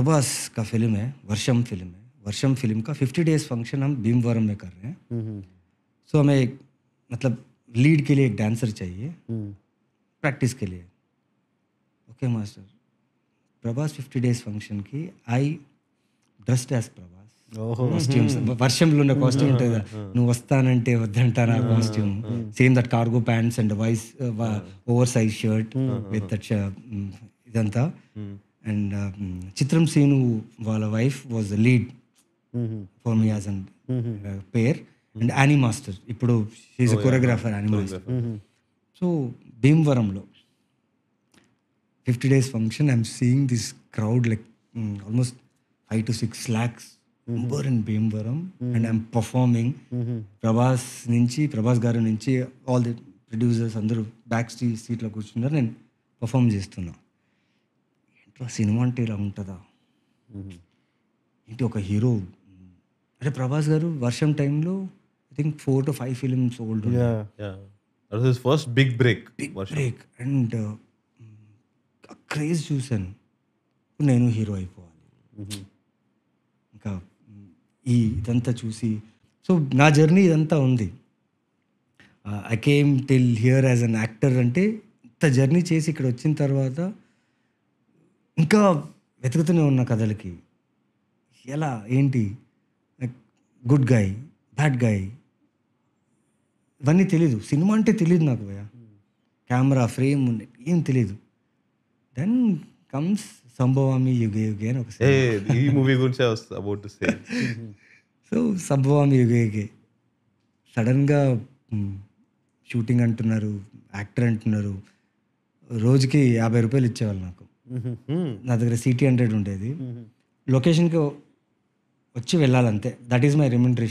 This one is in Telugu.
प्रभास का फ़िल्म है, वर्षम फ़िल्म है। वर्षम फ़िल्म का 50 डेज़ फंक्शन हम भीमवरम में कर रहे हैं। सो हमें एक मतलब लीड के लिए एक डांसर चाहिए, प्रैक्टिस के लिए। ओके मास्टर, ప్రభాస్ 50 డేస్ ఫంక్షన్‌కి I dressed as Prabhas. Costumes వర్షంలో ఉన్న కాస్ట్యూమ్ ఉంటది కదా! నువ్వు వస్తానంటే వద్దంటానా costume. Same that cargo pants and oversize shirt with that ఇదంతా. అండ్ చిత్రం సీను వాళ్ళ wife was the lead for me as an pair. And Annie master ఇప్పుడు she is a choreographer Annie master. So భీమవరంలో 50 days function, I'm seeing this crowd like almost 5 to 6 lakhs number in Bhimvaram, and I'm performing. Prabhas గారి నుంచి ఆల్ ది ప్రొడ్యూసర్స్ అందరూ బ్యాక్ సీట్లో కూర్చున్నారు, నేను పర్ఫామ్ చేస్తున్నా. ఏంటో సినిమా అంటే ఇలా ఉంటుందా ఏంటి, ఒక హీరో అంటే ప్రభాస్ గారు వర్షం టైంలో I think 4 to 5 films old, big break. And craze చూశాను, నేను హీరో అయిపోవాలి. ఇంకా ఇదంతా చూసి సో నా జర్నీ ఇదంతా ఉంది. I came till here as an actor. అంటే ఇంత జర్నీ చేసి ఇక్కడ వచ్చిన తర్వాత ఇంకా వెతుకుతూనే ఉన్న కథలకి ఎలా ఏంటి, గుడ్ గాయ్ బ్యాడ్ గాయ్ ఇవన్నీ తెలీదు. సినిమా అంటే తెలియదు నాకు, కెమెరా ఫ్రేమ్ ఏం తెలీదు. దెన్ కమ్స్ సంభవామి యుగే యుగే అని ఒక ఈ మూవీ గురించి అబౌట్ టు సే. సో సంభవామి యుగే యుగే సడన్గా షూటింగ్ అంటున్నారు, యాక్టర్ అంటున్నారు. రోజుకి 50 రూపాయలు ఇచ్చేవాళ్ళు నాకు. నా దగ్గర CT 100 ఉండేది. లొకేషన్కి వచ్చి వెళ్ళాలంతే, దట్ ఈస్ మై రెమ్యునరేషన్.